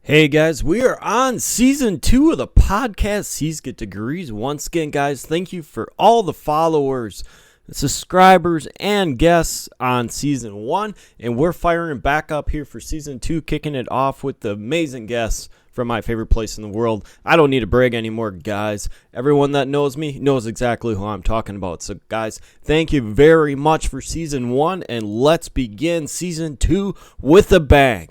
Hey guys, we are on season 2 of the podcast C's Get Degrees. Once again, guys, thank you for all the followers, subscribers, and guests on season 1. And we're firing back up here for season 2, kicking it off with the amazing guests from my favorite place in the world. I don't need to brag anymore, guys. Everyone that knows me knows exactly who I'm talking about. So, guys, thank you very much for season 1, and let's begin season 2 with a bang.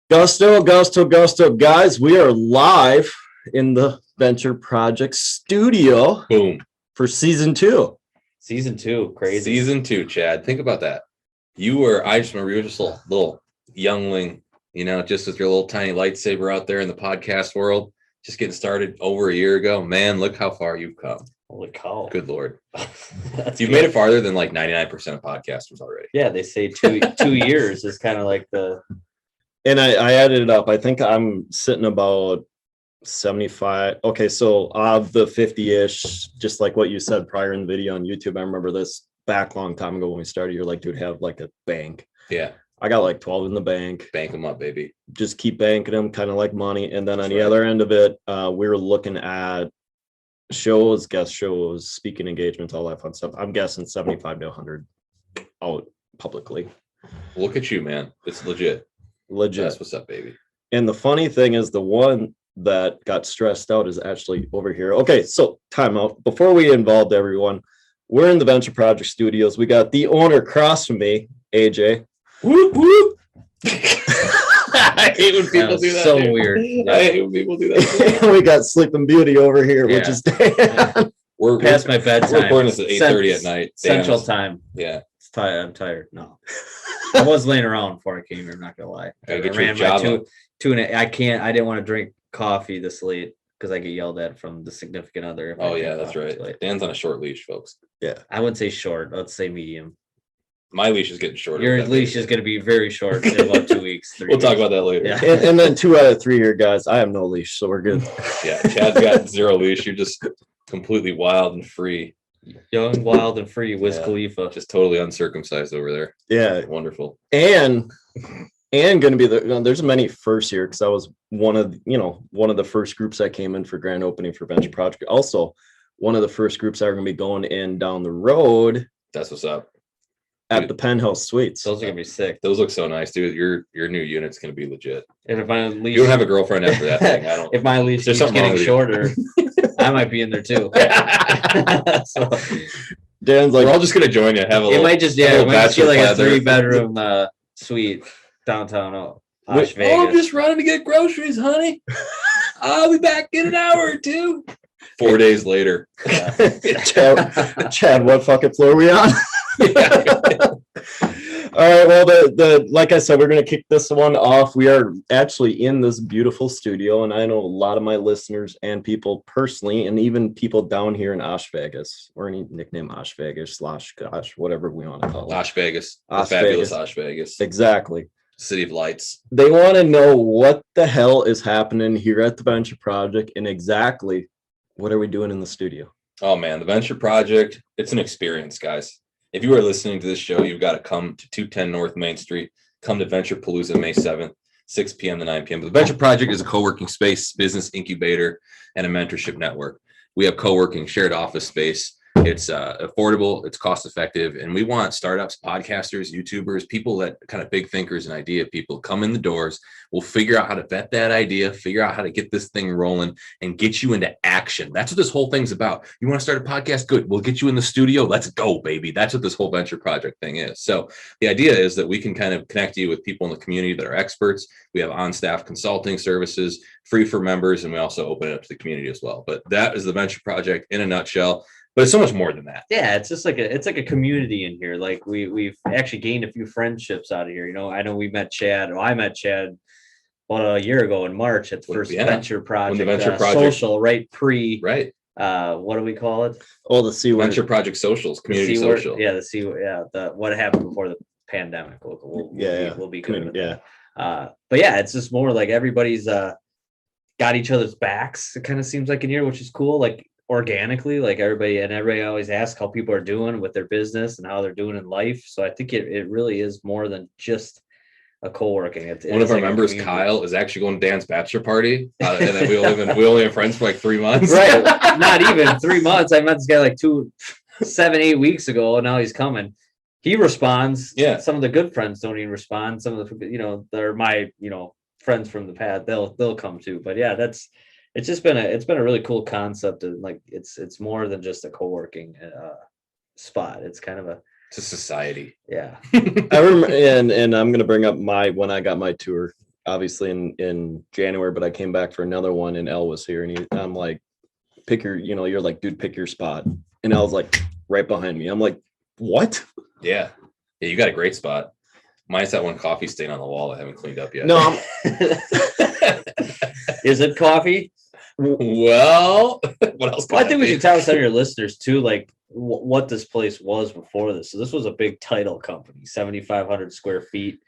Gusto, guys, we are live in the Venture Project studio. Boom. For season 2. Season 2, crazy. Season 2, Chad. Think about that. I just remember you were just a little youngling, just with your little tiny lightsaber out there in the podcast world, just getting started over a year ago. Man, look how far you've come. Holy cow. Good Lord. You've made it farther than like 99% of podcasters already. Yeah, they say two years is kind of like the... And I added it up. I think I'm sitting about 75. Okay, so of the 50-ish, just like what you said prior in the video on YouTube, I remember this back a long time ago when we started. You're like, dude, have like a bank. Yeah. I got like 12 in the bank. Bank them up, baby. Just keep banking them, kind of like money. And then on the other end of it, we were looking at shows, guest shows, speaking engagements, all that fun stuff. I'm guessing 75 to 100 out publicly. Look at you, man. It's legit. That's what's up, baby. And the funny thing is, the one that got stressed out is actually over here. Okay, so time out. Before we involved everyone, we're in the Venture Project studios. We got the owner across from me, AJ. Whoop, whoop. I hate when people do that. So dude. weird. I hate when people do that. We got Sleeping Beauty over here, which is Dan. We're past my bedtime. We're recording this at 8:30 at night. Central time. Yeah. I'm tired. No. I was laying around before I came here, I'm not gonna lie. I ran my two and I didn't want to drink coffee this late because I get yelled at from the significant other. Oh yeah, that's right. Dan's on a short leash, folks. Yeah. I wouldn't say short, let's say medium. My leash is getting shorter. Your leash is gonna be very short in about 2 weeks. We'll talk about that later. Yeah. And then 2 out of 3 here, guys. I have no leash, so we're good. Yeah, Chad's got zero leash. You're just completely wild and free. Young, wild, and free, Wiz Khalifa. Just totally uncircumcised over there. Yeah. Wonderful. And going to be there's many firsts here, because I was one of the first groups that came in for grand opening for Venture Project. Also, one of the first groups that are going to be going in down the road. That's what's up. At the Penthouse Suites. Those are gonna be sick. Those look so nice, dude. Your new unit's gonna be legit. And if my leash, you don't have a girlfriend after that thing. I don't. If my leash keeps getting shorter, I might be in there too. So, Dan's like, we're all just gonna join you. Have a. It might just be like a 3-bedroom suite downtown Las Vegas. I'm just running to get groceries, honey. I'll be back in an hour or two. 4 days later. Chad, what fucking floor are we on? All right, well, the like I said, we're going to kick this one off. We are actually in this beautiful studio, and I know a lot of my listeners and people personally, and even people down here in Osh Vegas, or any nickname Osh Vegas / gosh, whatever we want to call it. Osh Vegas. Osh fabulous Vegas. Osh Vegas. Exactly. City of Lights. They want to know what the hell is happening here at the Venture Project, and exactly what are we doing in the studio. Oh, man, the Venture Project, it's an experience, guys. If you are listening to this show, you've got to come to 210 North Main Street. Come to Venture-A-Palooza May 7th, 6 p.m. to 9 p.m. But the Venture Project is a co-working space, business incubator, and a mentorship network. We have co-working, shared office space. It's affordable, it's cost effective, and we want startups, podcasters, YouTubers, people that kind of big thinkers and idea people come in the doors. We'll figure out how to vet that idea, figure out how to get this thing rolling, and get you into action. That's what this whole thing's about. You want to start a podcast? Good. We'll get you in the studio. Let's go, baby. That's what this whole Venture Project thing is. So the idea is that we can kind of connect you with people in the community that are experts. We have on-staff consulting services, free for members, and we also open it up to the community as well. But that is the Venture Project in a nutshell. But it's so much more than that. Yeah, it's just like a community in here. Like we've actually gained a few friendships out of here. I know we met Chad. Well, I met Chad about a year ago in March at the first Venture Project, Venture Project social, right? What do we call it? Oh, the C word. Venture Project socials, community social. Yeah, the C word. Yeah, what happened before the pandemic. We'll be good with that. But yeah, it's just more like everybody's got each other's backs. It kind of seems like in here, which is cool. Like organically, like everybody always asks how people are doing with their business and how they're doing in life. So I think it really is more than just a co-working. One of our members, Kyle, is actually going to Dan's bachelor party, and then we only have friends for like 3 months. Right, not even 3 months. I met this guy like 7-8 weeks ago, and now he's coming. He responds. Yeah. Some of the good friends don't even respond. Some of the they're my friends from the past. They'll come too. But yeah, it's been a really cool concept, and like it's more than just a co-working spot. It's kind of it's a society. Yeah. I remember, and I'm gonna bring up when I got my tour, obviously in January, but I came back for another one, and Elle was here, and I'm like, pick your, you're like, dude, pick your spot, and Elle's like right behind me. I'm like, what? Yeah, you got a great spot. Mine's that one coffee stain on the wall I haven't cleaned up yet. No, is it coffee? Well, what else? I think we should tell some of your listeners too, like what this place was before this. So this was a big title company, 7,500 square feet,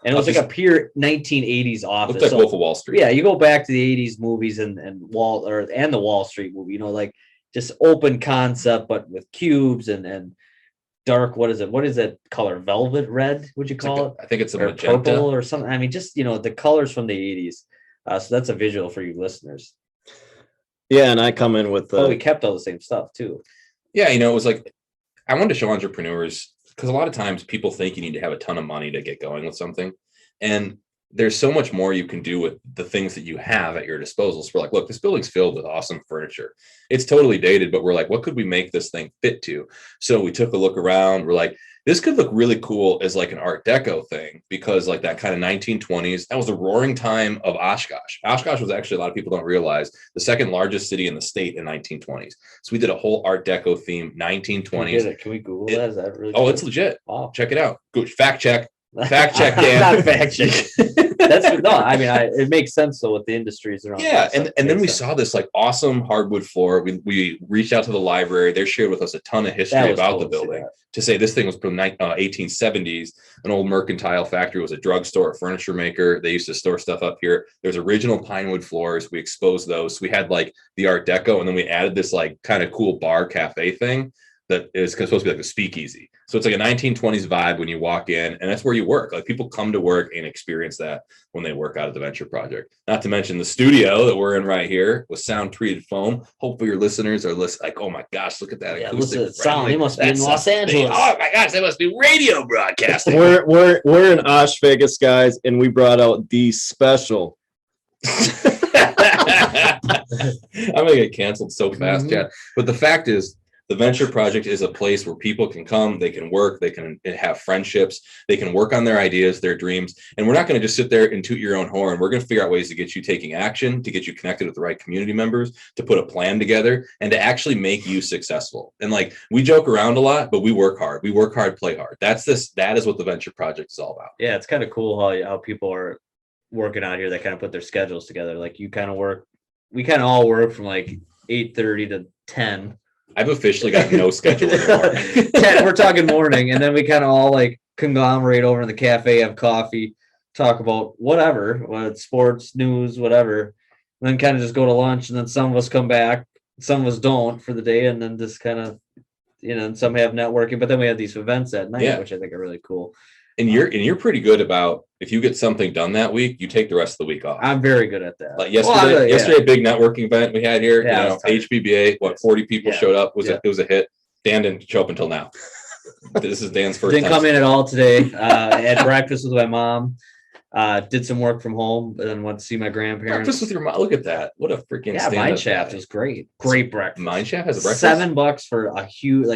and it was like a pure 1980s office. Looked like Wolf of Wall Street. Yeah, you go back to the 80s movies and the Wall Street movie. Like just open concept, but with cubes and dark. What is it? What is that color? Velvet red? Would you call it? I think it's a or magenta. Purple or something. I mean, just the colors from the 80s. So that's a visual for you listeners. Yeah, and I come in with we kept all the same stuff too. Yeah, it was like I wanted to show entrepreneurs, because a lot of times people think you need to have a ton of money to get going with something, and there's so much more you can do with the things that you have at your disposal. So we're like, look, this building's filled with awesome furniture. It's totally dated, but we're like, what could we make this thing fit to? So we took a look around. We're like, this could look really cool as like an Art Deco thing, because like that kind of 1920s, that was the roaring time of Oshkosh. Oshkosh was actually, a lot of people don't realize, the second largest city in the state in 1920s. So we did a whole Art Deco theme, 1920s. Can we Google that? Is that really? Oh, cool? It's legit. Wow. Check it out. Good. Fact check, Dan. Not fact check. It makes sense though with the industries around. Yeah, and then we saw this like awesome hardwood floor. We reached out to the library. They shared with us a ton of history about the building to say this thing was from 1870s. An old mercantile factory, was a drugstore, a furniture maker. They used to store stuff up here. There's original pine wood floors. We exposed those. So we had like the Art Deco, and then we added this like kind of cool bar cafe thing that is supposed to be like a speakeasy. So it's like a 1920s vibe when you walk in, and that's where you work. Like people come to work and experience that when they work out at the Venture Project. Not to mention the studio that we're in right here with sound treated foam. Hopefully your listeners are like, oh my gosh, look at that acoustic sound. They must be in Los Angeles. Oh my gosh, they must be radio broadcasting. We're in Osh Vegas, guys, and we brought out the special. I'm gonna get canceled so fast, Chad. But the fact is, the Venture Project is a place where people can come, they can work, they can have friendships, they can work on their ideas, their dreams. And we're not going to just sit there and toot your own horn. We're going to figure out ways to get you taking action, to get you connected with the right community members, to put a plan together, and to actually make you successful. And like, we joke around a lot, but we work hard. We work hard, play hard. That is what the Venture Project is all about. Yeah, it's kind of cool how people are working out here that kind of put their schedules together. Like we kind of all work from like 8:30 to 10. I've officially got no schedule anymore. We're talking morning, and then we kind of all like conglomerate over in the cafe, have coffee, talk about whatever, whether it's sports, news, whatever, and then kind of just go to lunch, and then some of us come back, some of us don't for the day, and then just kind of, and some have networking, but then we have these events at night, which I think are really cool. And you're pretty good about, if you get something done that week, you take the rest of the week off. I'm very good at that. Like yesterday, big networking event we had here. HBBA, 40 people showed up. It was a hit. Dan didn't show up until now. This is Dan's first. Didn't come in at all today. I had breakfast with my mom. Did some work from home, and then went to see my grandparents. Breakfast with your mom. Look at that. What a freaking Mine Shaft is great. Great breakfast. Mine Shaft has a breakfast. $7 for a huge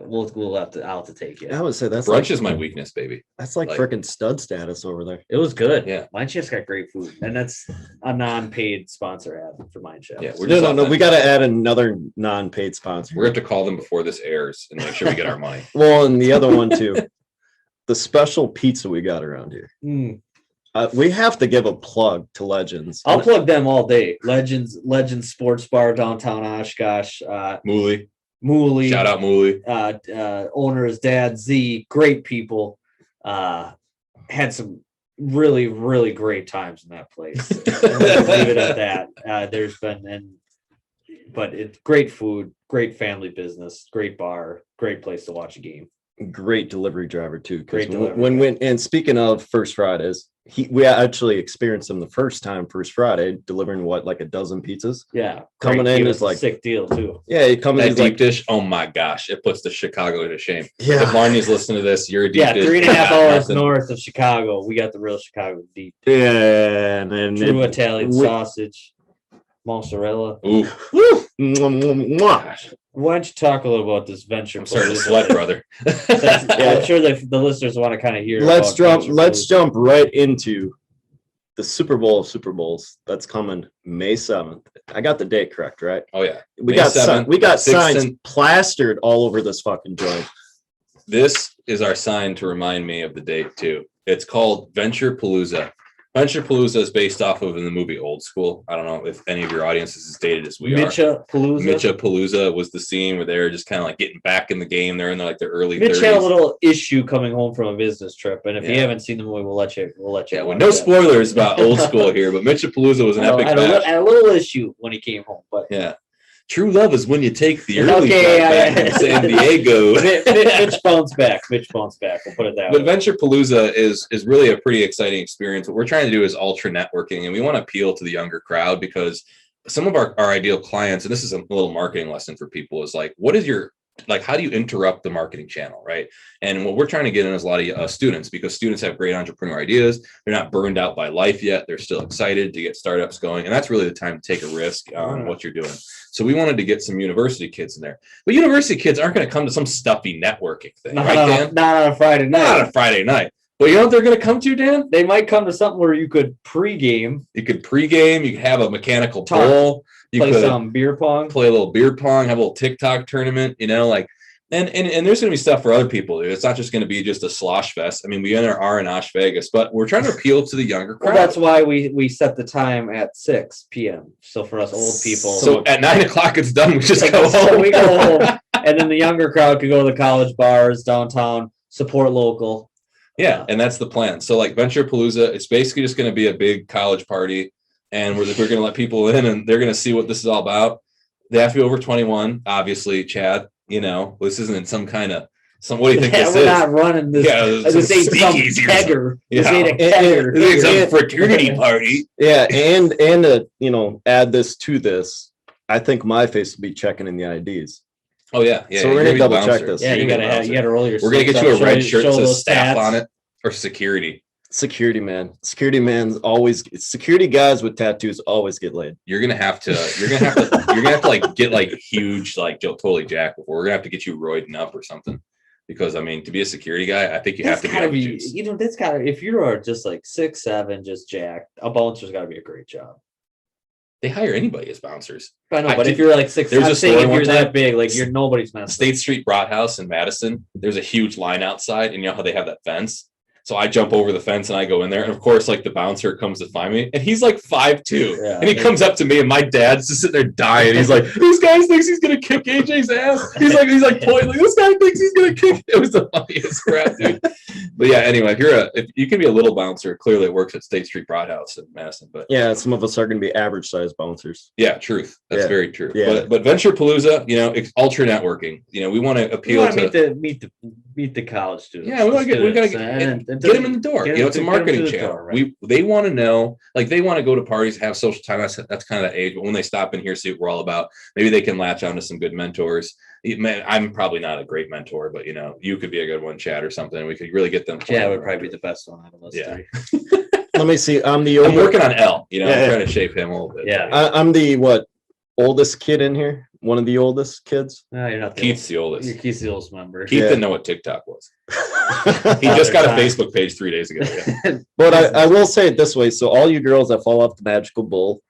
I'll have to take it. I would say that's brunch is my weakness, baby. That's like freaking stud status over there. It was good. Yeah, Mine Shaft's got great food, and that's a non-paid sponsor ad for Mine Shaft. Yeah, no. We got to add another non-paid sponsor. We're going to call them before this airs and make sure we get our money. Well, and the other one too, the special pizza we got around here. We have to give a plug to Legends. I'll plug them all day. Legends Sports Bar downtown Oshkosh. Mooley. Shout out Mooley. Owner's dad Z. Great people. Had some really, really great times in that place. Leave it at that. But it's great food, great family business, great bar, great place to watch a game. Great delivery driver too. Great when and speaking of First Fridays, we actually experienced him the first Friday, delivering like a dozen pizzas. Yeah, coming in is like sick deal too. Yeah, he comes in that deep dish. Oh my gosh, it puts the Chicago to shame. Yeah, if Marnie's listening to this, you're a deep dish. 3.5 hours north of Chicago. We got the real Chicago deep. Yeah, and then true Italian sausage, mozzarella. Ooh. Why don't you talk a little about this venture? I'm starting to sweat, brother. I'm sure the listeners want to kind of hear. Let's jump right into the Super Bowl of Super Bowls. That's coming May 7th. I got the date correct, right? Oh yeah. We got signs plastered all over this fucking joint. This is our sign to remind me of the date too. It's called Venture-A-Palooza. Venture-A-Palooza is based off of in the movie Old School. I don't know if any of your audience is as dated as we are. Mitcha-Palooza was the scene where they're just kind of like getting back in the game. They're in their early 30s. Mitch had a little issue coming home from a business trip, and if you haven't seen the movie, we'll let you. Yeah, well, no spoilers about Old School here, but Mitcha-Palooza was an epic match. Had a little issue when he came home, but yeah. True love is when you take the early back in San Diego. Mitch bounced back. We'll put it that way. But Venture-A-Palooza is really a pretty exciting experience. What we're trying to do is ultra networking, and we want to appeal to the younger crowd because some of our ideal clients, and this is a little marketing lesson for people, is like, what is your how do you interrupt the marketing channel, right? And what we're trying to get in is a lot of students, because students have great entrepreneur ideas. They're not burned out by life yet. They're still excited to get startups going. And that's really the time to take a risk on what you're doing. So we wanted to get some university kids in there. But university kids aren't going to come to some stuffy networking thing, right, Dan? Not on a Friday night. Not on a Friday night. Well, you know what they're going to come to, Dan? They might come to something where you could pregame. You could have a mechanical bowl. You play some beer pong. Play a little beer pong, have a little TikTok tournament, and there's going to be stuff for other people. It's not just going to be just a slosh fest. I mean, we are in Osh Vegas, but we're trying to appeal to the younger crowd. Well, that's why we set the time at 6 p.m. So for us old people. So at 9 o'clock it's done. We just go home. So we go home, and then the younger crowd could go to the college bars downtown, support local. Yeah, and that's the plan. So like Venture-A-Palooza, it's basically just going to be a big college party, and we're going to let people in, and they're going to see what this is all about. They have to be over 21, obviously, Chad. This isn't what do you think this is? We're not running this. Yeah, this ain't some kegger. Yeah. This ain't a kegger. This ain't some fraternity party. Yeah, and add this to this. I think my face will be checking in the IDs. Oh yeah. So we're gonna double check this. Yeah, you gotta roll your. We're gonna get you a red shirt that says staff on it, or security. Security man's always. Security guys with tattoos always get laid. You're gonna have to like get like huge, like totally jacked before. We're gonna have to get you roiding up or something, because I mean, to be a security guy, I think you have to be. That's gotta. If you're just like 6'7", just jacked, a bouncer's gotta be a great job. They hire anybody as bouncers. I know, but if you're like 6', I'm saying if you're that big, like you're nobody's messing. State Street Brat House in Madison. There's a huge line outside, and you know how they have that fence. So I jump over the fence and I go in there, and of course, like the bouncer comes to find me, and he's like 5'2", and he comes up to me, and my dad's just sitting there dying. He's like, "This guy thinks he's gonna kick AJ's ass." He's like pointing, like, "This guy thinks he's gonna kick." It was the funniest crap, dude. But yeah, anyway, if you can be a little bouncer, clearly it works at State Street Brat House in Madison. But yeah, some of us are gonna be average sized bouncers. Yeah, truth. That's very true. Yeah. But Venture-A-Palooza, it's ultra networking. We want to appeal to meet the college students. Yeah, we gotta get them in the door. It's a marketing channel. Right? They want to know, like they want to go to parties, have social time. That's kind of the age. But when they stop in here, see what we're all about. Maybe they can latch onto some good mentors. I'm probably not a great mentor, but you could be a good one, Chad, or something. We could really get them. Chad would probably be the best one out of us three. Let me see. I'm working on L. I'm trying to shape him a little bit. Yeah. I'm the oldest kid in here. One of the oldest kids. No, you're not. Keith's the oldest. Keith's the oldest member. Keith didn't know what TikTok was. He just got a Facebook page 3 days ago. Yeah. But I will say it this way. So all you girls that fall off the magical bull,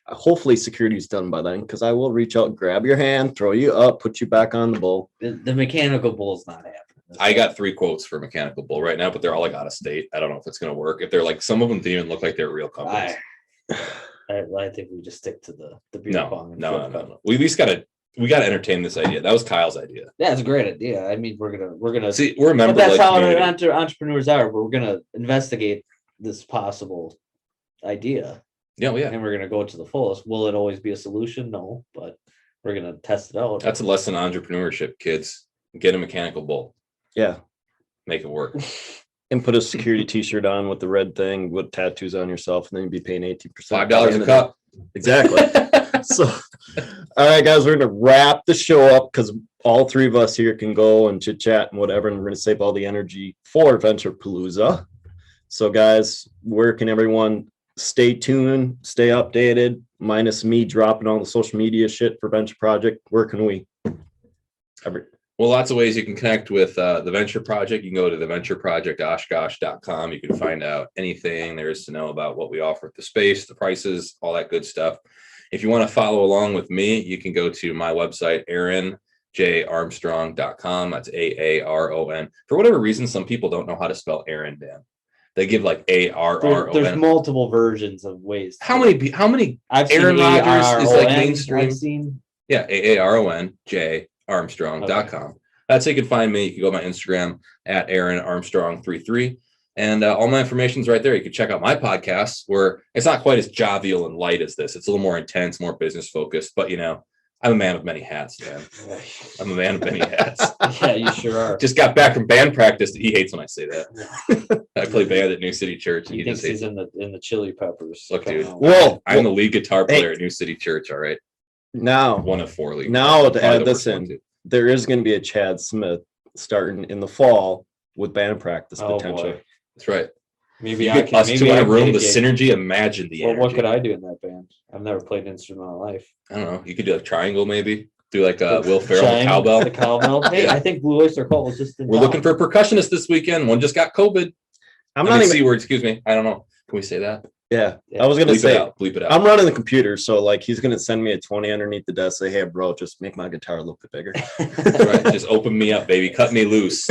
hopefully security's done by then, because I will reach out, grab your hand, throw you up, put you back on the bull. The mechanical bull's not happening. I got 3 quotes for Mechanical Bull right now, but they're all like out of state. I don't know if it's going to work. If they're like, some of them didn't even look like they're real companies. I think we just stick to the beer pong. No. We at least we got to entertain this idea. That was Kyle's idea. Yeah, it's a great idea. I mean, we're gonna see. We're a member. But that's how entrepreneurs are. We're gonna investigate this possible idea. Yeah, and we're gonna go to the fullest. Will it always be a solution? No, but we're gonna test it out. That's a lesson in entrepreneurship, kids. Get a Mechanical Bull. Yeah, make it work. And put a security T-shirt on with the red thing with tattoos on yourself, and then you'd be paying 18%. $5 a cup. Exactly. So, all right, guys, we're gonna wrap the show up because all 3 of us here can go and chit chat and whatever, and we're gonna save all the energy for Venture-A-Palooza. So, guys, where can everyone stay tuned, stay updated? Minus me dropping all the social media shit for Venture Project. Where can we? Well, lots of ways you can connect with the Venture Project. You can go to the Venture Project Oshkosh.com. You can find out anything there is to know about what we offer at the space, the prices, all that good stuff. If you want to follow along with me, you can go to my website, AaronJArmstrong.com. That's AARON. For whatever reason, some people don't know how to spell Aaron, Dan. They give like ARRON. There's multiple versions of ways. How many Aaron Rodgers is like mainstream? I've seen. Yeah, AARON, Armstrong.com. That's how you can find me. You can go to my Instagram at AaronArmstrong33. And all my information is right there. You can check out my podcast where it's not quite as jovial and light as this. It's a little more intense, more business focused. But, you know, I'm a man of many hats, man. I'm a man of many hats. Yeah, you sure are. Just got back from band practice. He hates when I say that. I play band at New City Church. And he thinks he's in the Chili Peppers. Look, dude. I'm the lead guitar player at New City Church. All right. Now, one of 4 leagues. Now to add this in, there is going to be a Chad Smith starting in the fall with band practice potential. Boy. That's right. Maybe I can. Us two in a room, the synergy. Imagine the energy. What could I do in that band? I've never played an instrument in my life. I don't know. You could do like triangle, maybe. Do like Will Ferrell cowbell. The cowbell. Hey, I think Blue Oyster Cult was just. We're looking for a percussionist this weekend. One just got COVID. I'm not even C word. Excuse me. I don't know. Can we say that? Yeah. I was gonna say. Bleep it out. I'm running the computer, so like he's gonna send me a 20 underneath the desk. Say, hey, bro, just make my guitar a little bit bigger. That's right. Just open me up, baby. Cut me loose.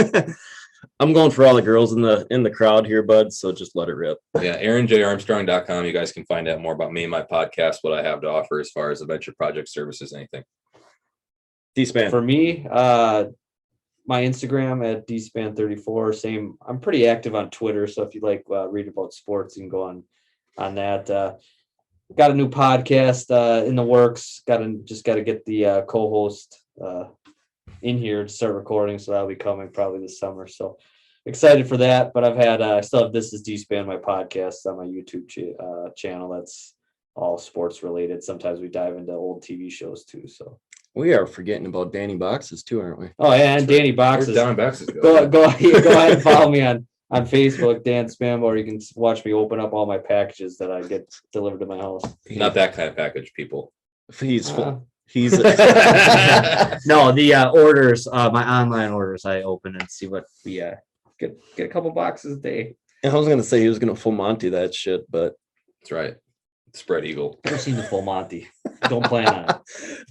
I'm going for all the girls in the crowd here, bud. So just let it rip. Yeah, AaronJArmstrong.com. You guys can find out more about me, my podcast, what I have to offer as far as the Venture Project services, anything. DSpan. For me, my Instagram at DSpan34. Same. I'm pretty active on Twitter, so if you like read about sports, you can go on that. Got a new podcast in the works. Got to get the co-host in here to start recording, so that'll be coming probably this summer. So excited for that. But I still have This Is DSpan, my podcast on my YouTube channel. That's all sports related. Sometimes we dive into old TV shows too. So we are forgetting about Danny Boxes too, aren't we? Oh yeah, and Danny Boxes. Danny Boxes. Go ahead and follow me on Facebook, Dan Spanbauer. You can watch me open up all my packages that I get delivered to my house. Not that kind of package, people. He's full. No, the orders, my online orders, I open and see what we get a couple boxes a day. And I was gonna say he was gonna full Monty that shit, but that's right. Spread eagle. I've seen the full Monty. Don't plan on it.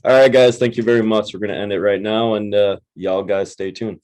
All right, guys. Thank you very much. We're gonna end it right now, and y'all guys stay tuned.